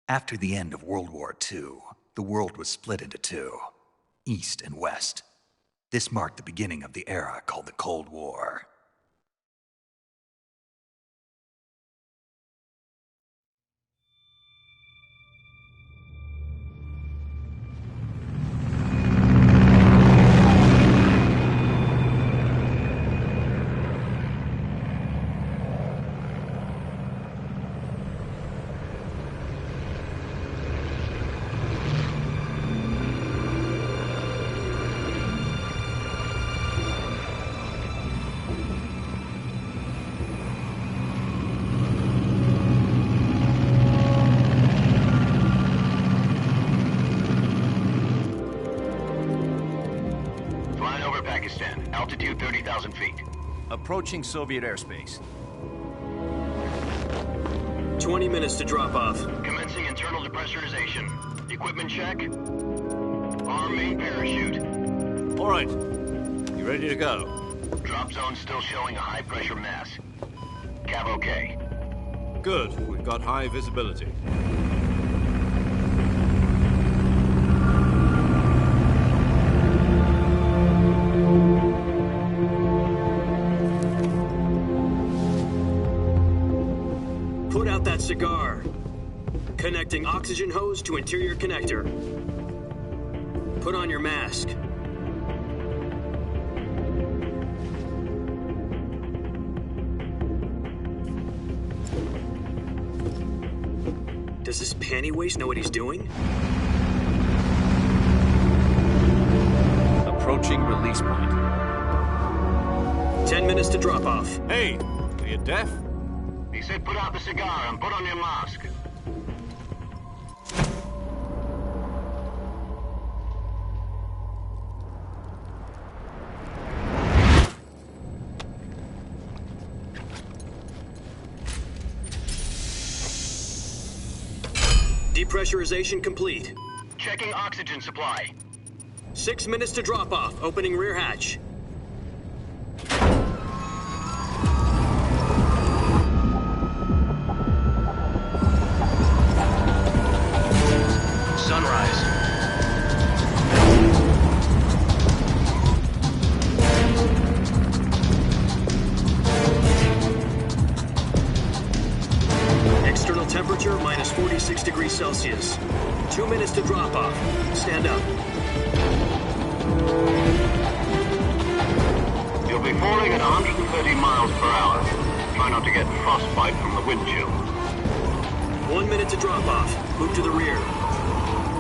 After the end of World War II, the world was split into two, East and West. This marked the beginning of the era called the Cold War. Altitude 30,000 feet. Approaching Soviet airspace. 20 minutes to drop off. Commencing internal depressurization. Equipment check. Arm main parachute. All right. You ready to go? Drop zone still showing a high pressure mass. Cav okay. Good. We've got high visibility. Put out that cigar. Connecting oxygen hose to interior connector. Put on your mask. Does this panty waste know what he's doing? Approaching release point. 10 minutes to drop off. Hey, are you deaf? He said put out the cigar and put on your mask. Depressurization complete. Checking oxygen supply. 6 minutes to drop off. Opening rear hatch. Sunrise. External temperature minus 46 degrees Celsius. 2 minutes to drop off. Stand up. You'll be falling at 130 miles per hour. Try not to get frostbite from the wind chill. 1 minute to drop off. Move to the rear.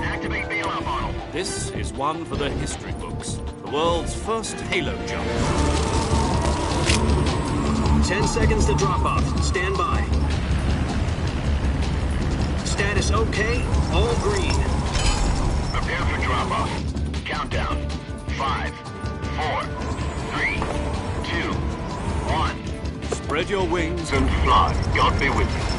Activate bailout model. This is one for the history books. The world's first halo jump. 10 seconds to drop off. Stand by. Status okay. All green. Prepare for drop off. Countdown. 5, 4, 3, 2, 1. Spread your wings And fly. God be with you.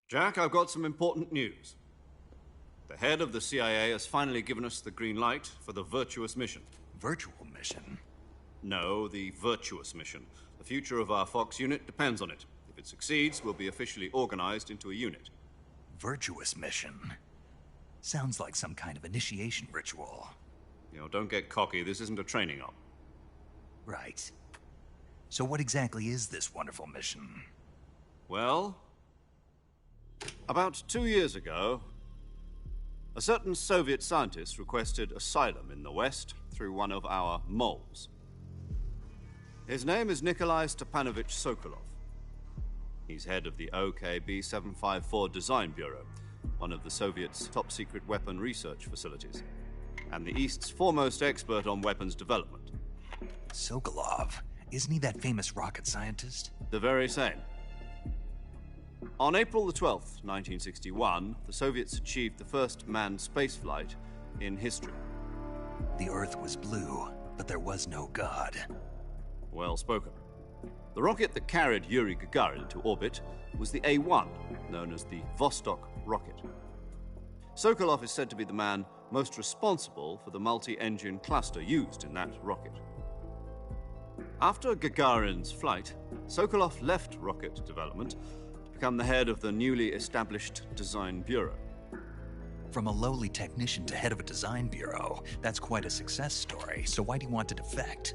Jack, I've got some important news. The head of the CIA has finally given us the green light for the virtuous mission. Virtual mission? No, the virtuous mission. The future of our Fox unit depends on it. If it succeeds, we'll be officially organized into a unit. Virtuous mission? Sounds like some kind of initiation ritual. You know, don't get cocky. This isn't a training op. Right. So what exactly is this wonderful mission? Well, about 2 years ago, a certain Soviet scientist requested asylum in the West through one of our moles. His name is Nikolai Stepanovich Sokolov. He's head of the OKB 754 Design Bureau, one of the Soviets' top-secret weapon research facilities, and the East's foremost expert on weapons development. Sokolov? Isn't he that famous rocket scientist? The very same. On April the 12th, 1961, the Soviets achieved the first manned spaceflight in history. The Earth was blue, but there was no God. Well spoken. The rocket that carried Yuri Gagarin to orbit was the A-1, known as the Vostok rocket. Sokolov is said to be the man most responsible for the multi-engine cluster used in that rocket. After Gagarin's flight, Sokolov left rocket development to become the head of the newly established Design Bureau. From a lowly technician to head of a design bureau, that's quite a success story, so why do you want to defect?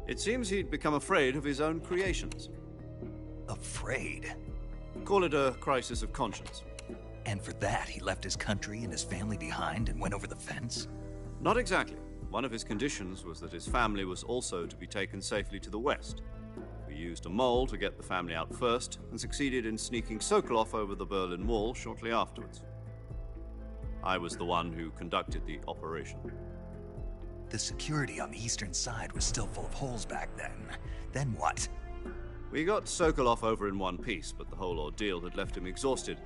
It seems he'd become afraid of his own creations. Afraid? Call it a crisis of conscience. And for that, he left his country and his family behind and went over the fence? Not exactly. One of his conditions was that his family was also to be taken safely to the west. We used a mole to get the family out first and succeeded in sneaking Sokolov over the Berlin Wall shortly afterwards. I was the one who conducted the operation. The security on the eastern side was still full of holes back then. Then what? We got Sokolov over in one piece, but the whole ordeal had left him exhausted,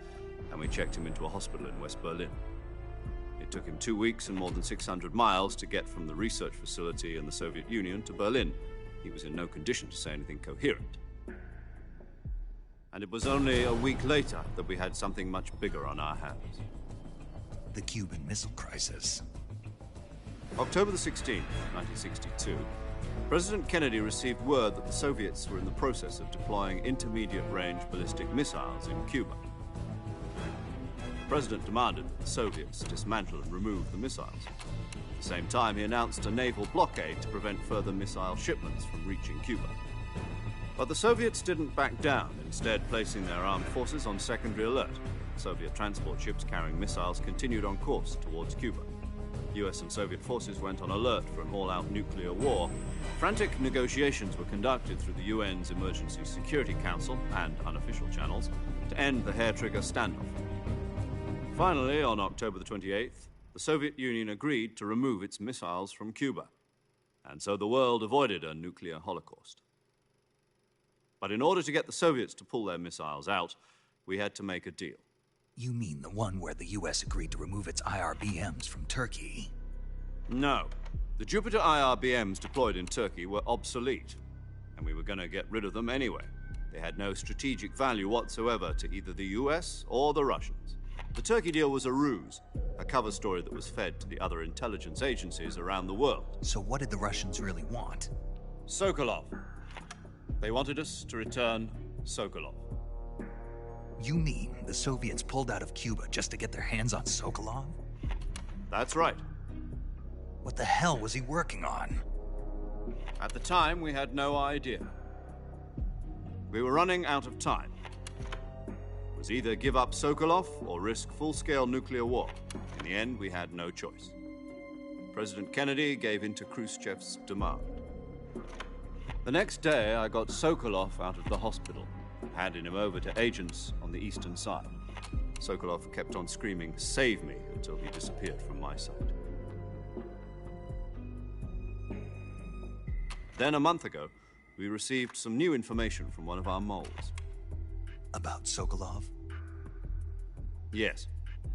and we checked him into a hospital in West Berlin. It took him 2 weeks and more than 600 miles to get from the research facility in the Soviet Union to Berlin. He was in no condition to say anything coherent. And it was only a week later that we had something much bigger on our hands. The Cuban Missile Crisis. October the 16th, 1962, President Kennedy received word that the Soviets were in the process of deploying intermediate-range ballistic missiles in Cuba. The President demanded that the Soviets dismantle and remove the missiles. At the same time, he announced a naval blockade to prevent further missile shipments from reaching Cuba. But the Soviets didn't back down, instead placing their armed forces on secondary alert. Soviet transport ships carrying missiles continued on course towards Cuba. US and Soviet forces went on alert for an all-out nuclear war. Frantic negotiations were conducted through the UN's Emergency Security Council and unofficial channels to end the hair-trigger standoff. Finally, on October the 28th, the Soviet Union agreed to remove its missiles from Cuba, and so the world avoided a nuclear holocaust. But in order to get the Soviets to pull their missiles out, we had to make a deal. You mean the one where the US agreed to remove its IRBMs from Turkey? No. The Jupiter IRBMs deployed in Turkey were obsolete, and we were going to get rid of them anyway. They had no strategic value whatsoever to either the US or the Russians. The Turkey deal was a ruse, a cover story that was fed to the other intelligence agencies around the world. So what did the Russians really want? Sokolov. They wanted us to return Sokolov. You mean the Soviets pulled out of Cuba just to get their hands on Sokolov? That's right. What the hell was he working on? At the time, we had no idea. We were running out of time. It was either give up Sokolov or risk full-scale nuclear war. In the end, we had no choice. President Kennedy gave in to Khrushchev's demand. The next day, I got Sokolov out of the hospital, handing him over to agents on the eastern side. Sokolov kept on screaming, "Save me," until he disappeared from my sight. Then, a month ago, we received some new information from one of our moles. About Sokolov? Yes.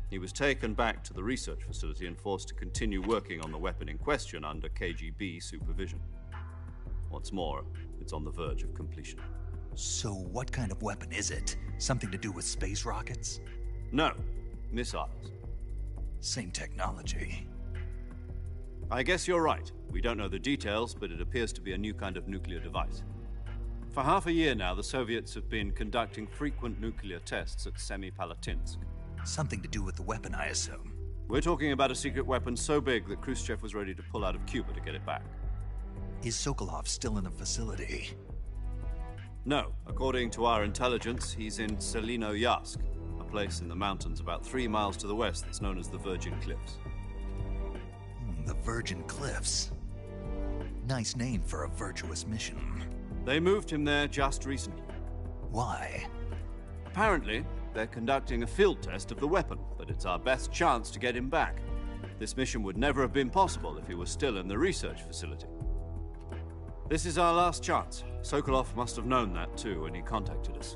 He was taken back to the research facility and forced to continue working on the weapon in question under KGB supervision. What's more, it's on the verge of completion. So what kind of weapon is it? Something to do with space rockets? No, missiles. Same technology. I guess you're right. We don't know the details, but it appears to be a new kind of nuclear device. For half a year now, the Soviets have been conducting frequent nuclear tests at Semipalatinsk. Something to do with the weapon, I assume. We're talking about a secret weapon so big that Khrushchev was ready to pull out of Cuba to get it back. Is Sokolov still in the facility? No. According to our intelligence, he's in Selinoyarsk, a place in the mountains about 3 miles to the west that's known as the Virgin Cliffs. The Virgin Cliffs. Nice name for a virtuous mission. They moved him there just recently. Why? Apparently, they're conducting a field test of the weapon, but it's our best chance to get him back. This mission would never have been possible if he was still in the research facility. This is our last chance. Sokolov must have known that too when he contacted us.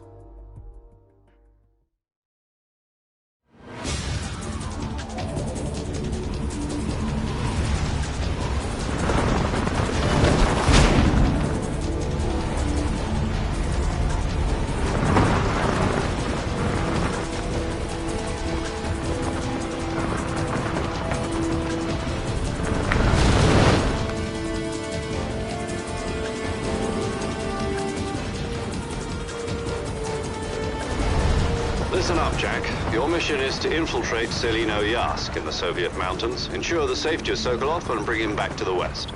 Your mission is to infiltrate Selino Yask in the Soviet mountains, ensure the safety of Sokolov, and bring him back to the west.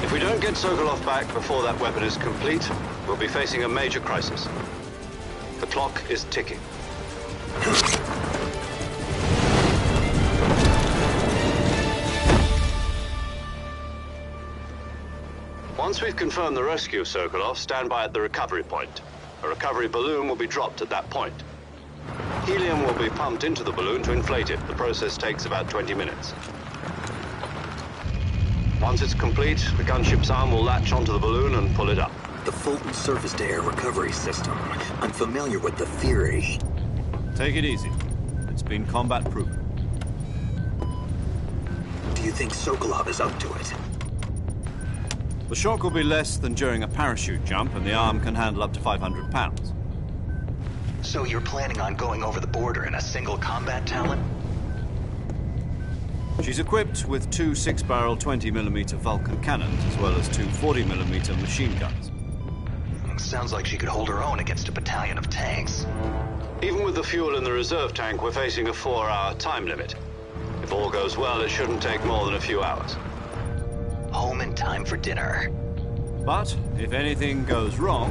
If we don't get Sokolov back before that weapon is complete, we'll be facing a major crisis. The clock is ticking. Once we've confirmed the rescue of Sokolov, stand by at the recovery point. A recovery balloon will be dropped at that point. Helium will be pumped into the balloon to inflate it. The process takes about 20 minutes. Once it's complete, the gunship's arm will latch onto the balloon and pull it up. The Fulton surface-to-air recovery system. I'm familiar with the theory. Take it easy. It's been combat-proven. Do you think Sokolov is up to it? The shock will be less than during a parachute jump, and the arm can handle up to 500 pounds. So you're planning on going over the border in a single combat Talon? She's equipped with two 6-barrel 20mm Vulcan cannons, as well as two 40mm machine guns. Sounds like she could hold her own against a battalion of tanks. Even with the fuel in the reserve tank, we're facing a 4-hour time limit. If all goes well, it shouldn't take more than a few hours. Home in time for dinner. But if anything goes wrong,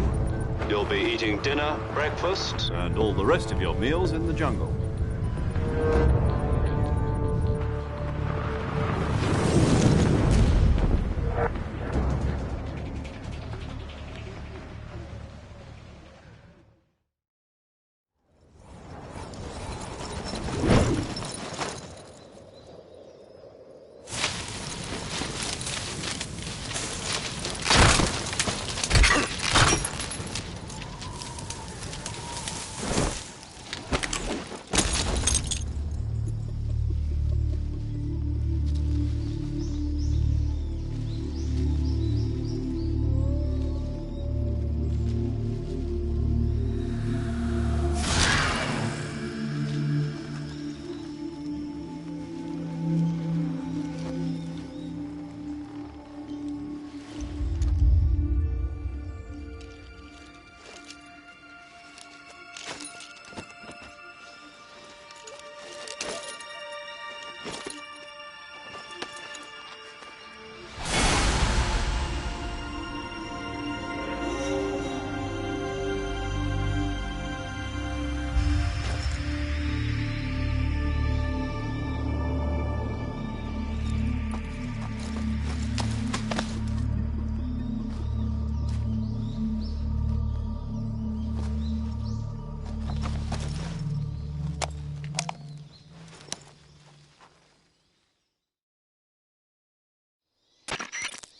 you'll be eating dinner, breakfast, and all the rest of your meals in the jungle.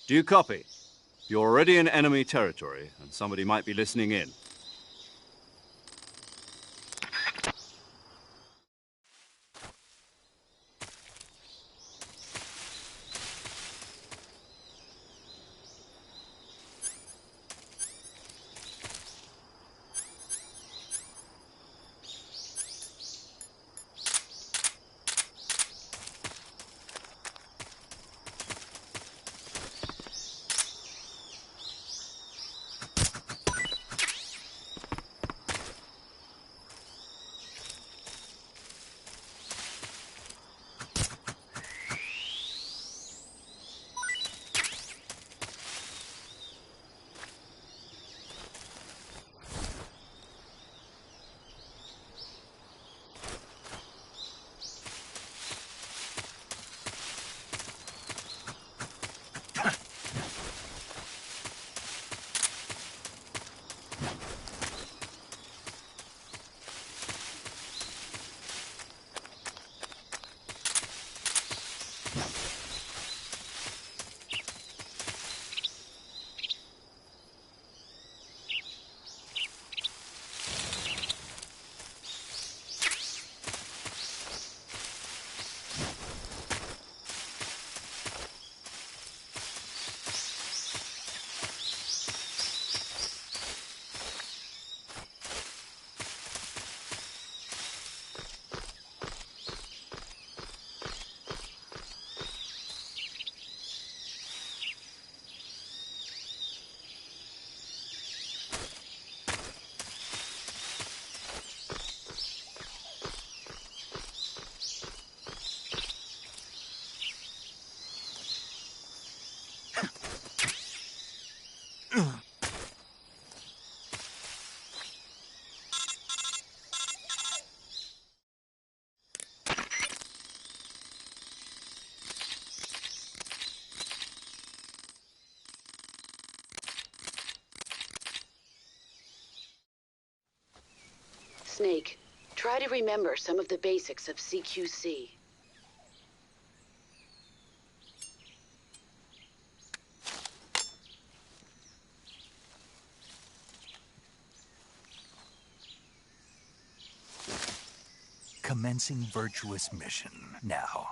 Do you copy? You're already in enemy territory, and somebody might be listening in. Snake, try to remember some of the basics of CQC. Commencing virtuous mission now.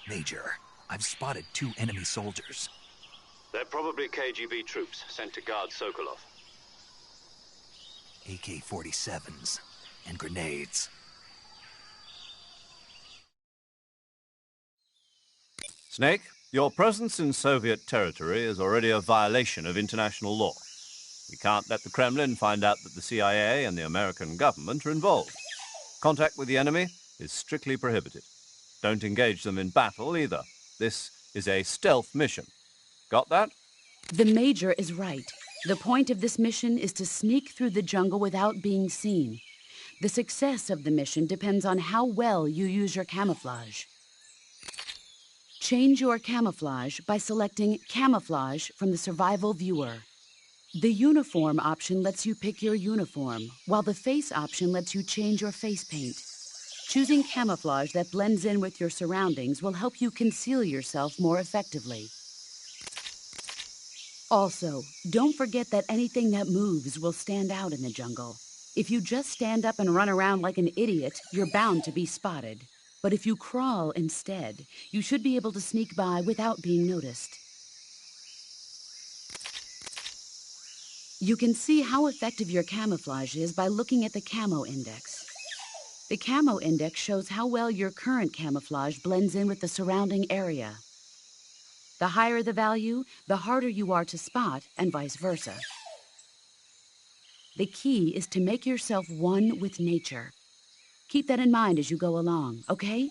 Major, I've spotted 2 enemy soldiers. They're probably KGB troops sent to guard Sokolov. AK-47s and grenades. Snake, your presence in Soviet territory is already a violation of international law. We can't let the Kremlin find out that the CIA and the American government are involved. Contact with the enemy is strictly prohibited. Don't engage them in battle either. This is a stealth mission. Got that? The Major is right. The point of this mission is to sneak through the jungle without being seen. The success of the mission depends on how well you use your camouflage. Change your camouflage by selecting Camouflage from the Survival Viewer. The Uniform option lets you pick your uniform, while the Face option lets you change your face paint. Choosing camouflage that blends in with your surroundings will help you conceal yourself more effectively. Also, don't forget that anything that moves will stand out in the jungle. If you just stand up and run around like an idiot, you're bound to be spotted. But if you crawl instead, you should be able to sneak by without being noticed. You can see how effective your camouflage is by looking at the Camo Index. The Camo Index shows how well your current camouflage blends in with the surrounding area. The higher the value, the harder you are to spot, and vice versa. The key is to make yourself one with nature. Keep that in mind as you go along, okay?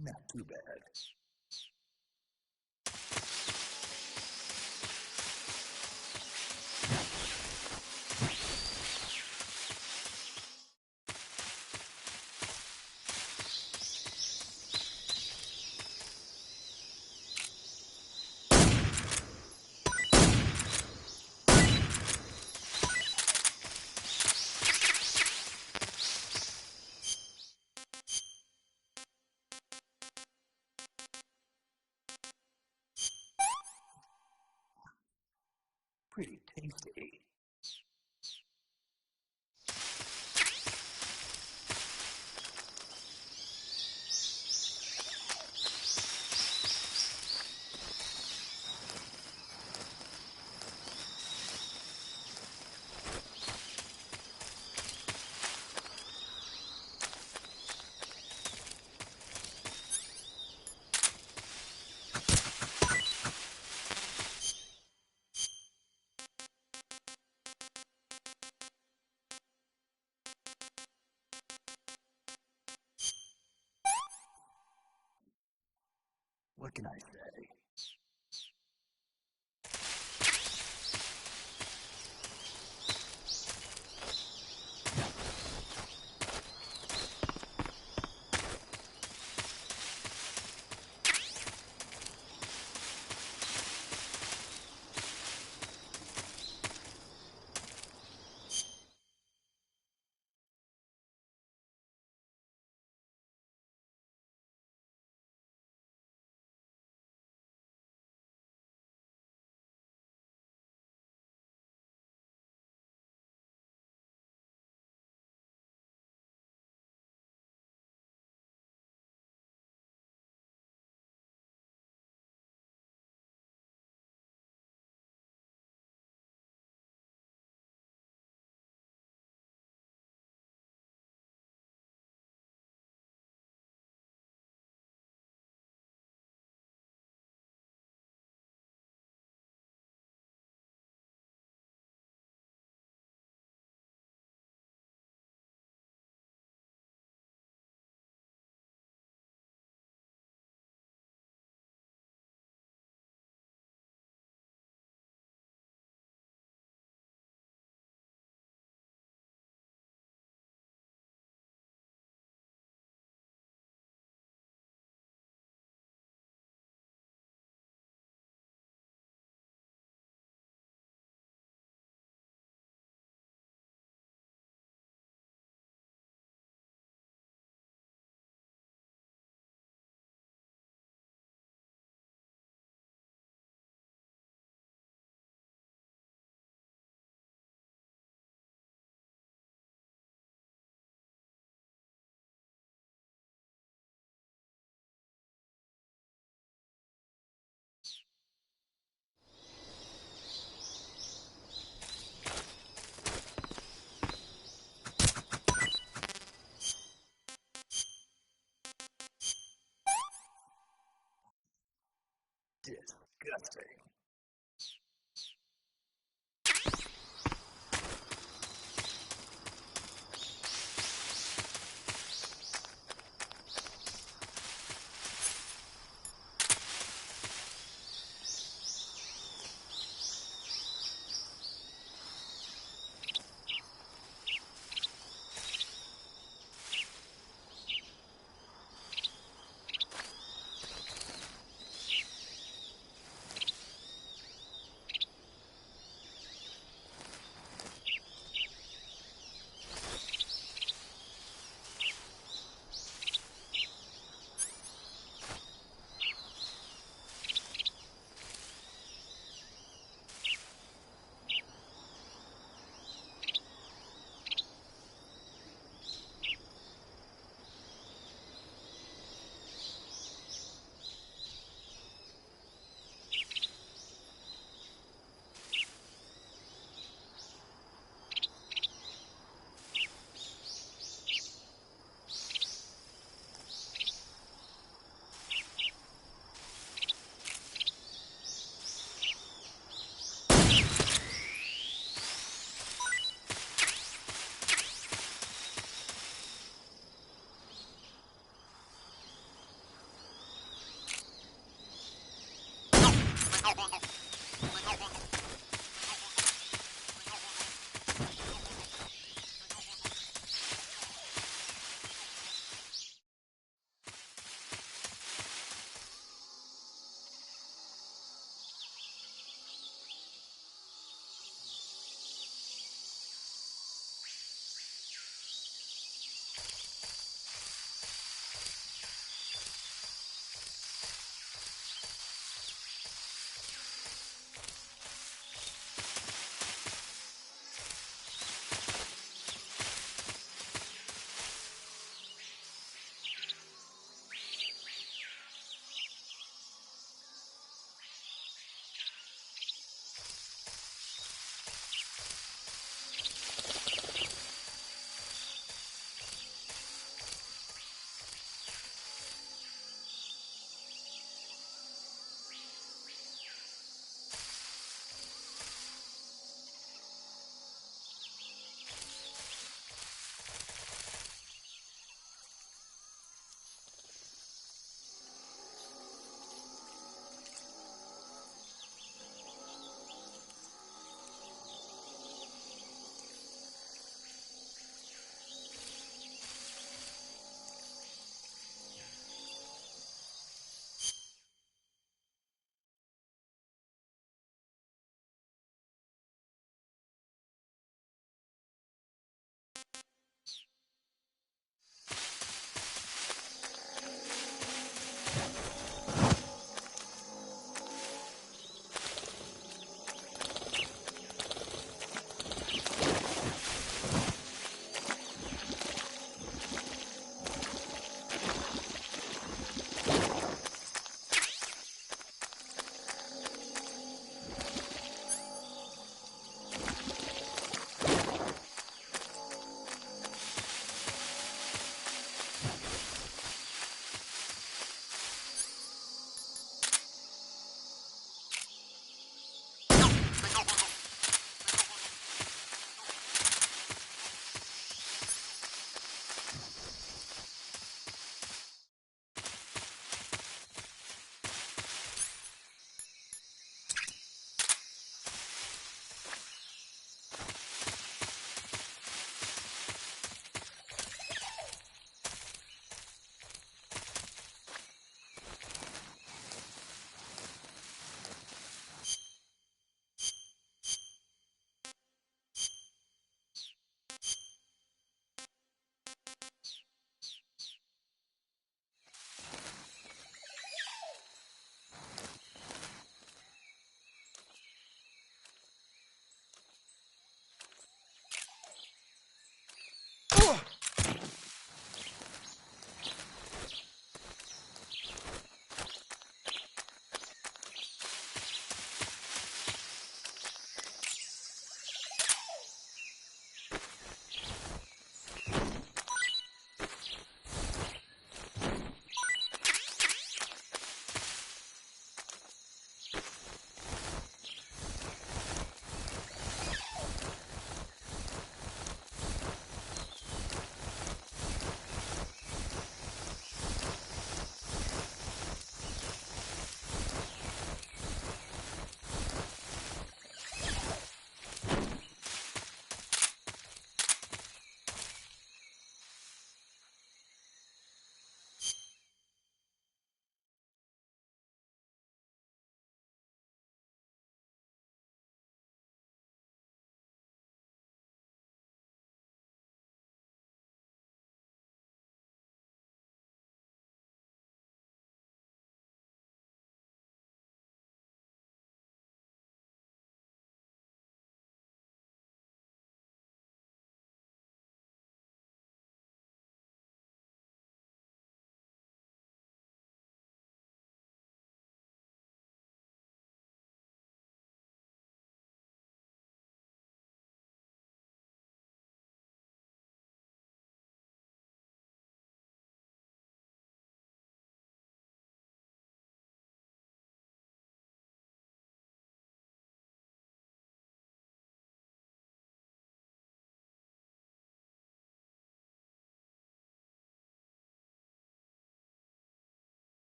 Not too bad. What can I say? Disgusting.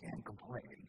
Can't complain.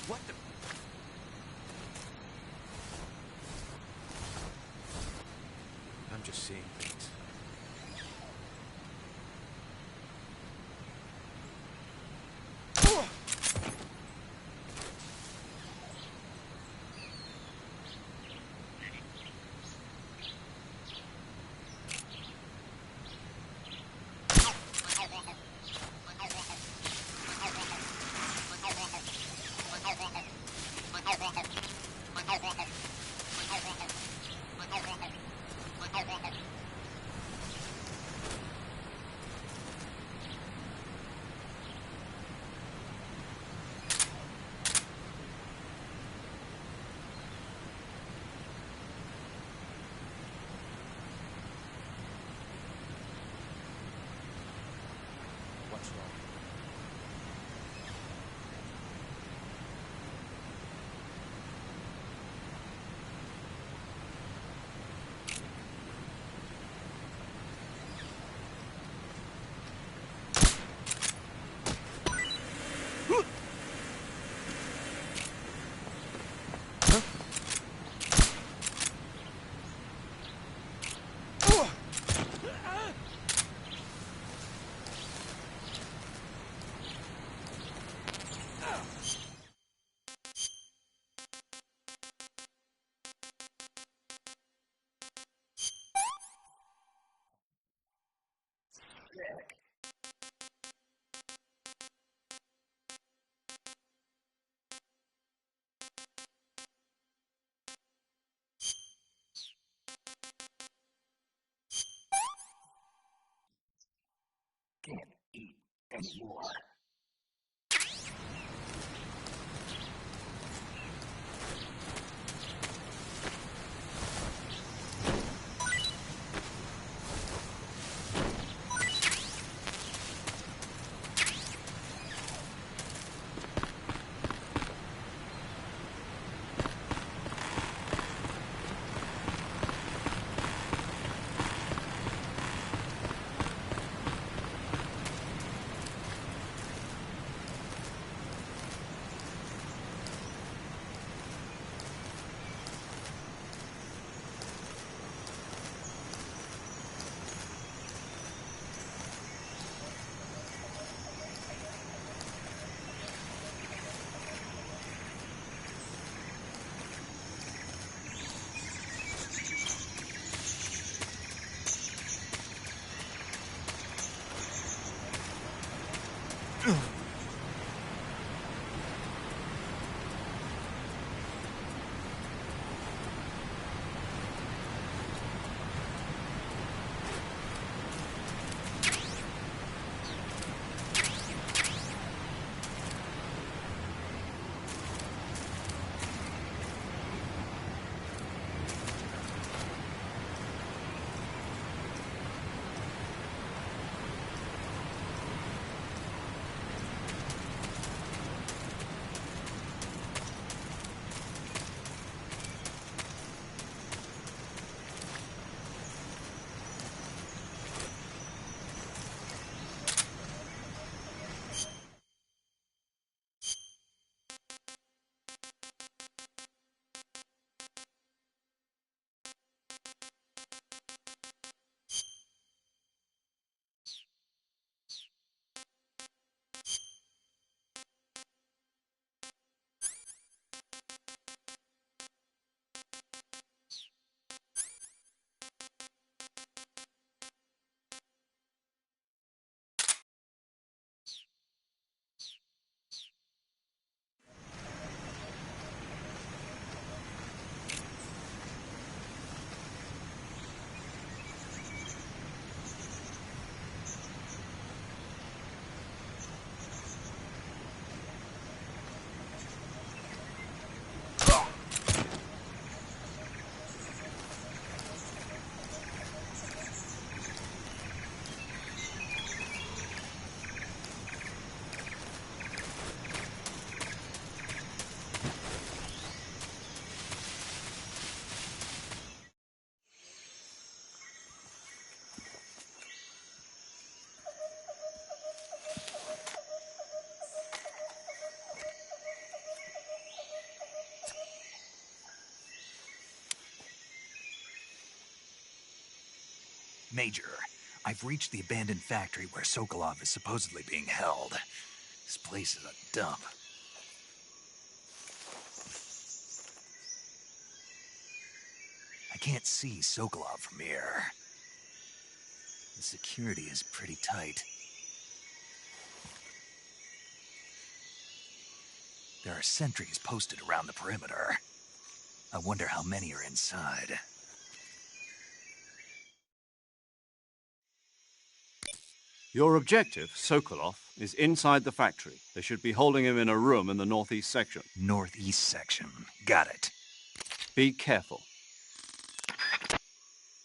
What the? I'm just seeing things. anymore. Major, I've reached the abandoned factory where Sokolov is supposedly being held. This place is a dump. I can't see Sokolov from here. The security is pretty tight. There are sentries posted around the perimeter. I wonder how many are inside. Your objective, Sokolov, is inside the factory. They should be holding him in a room in the northeast section. Northeast section. Got it. Be careful.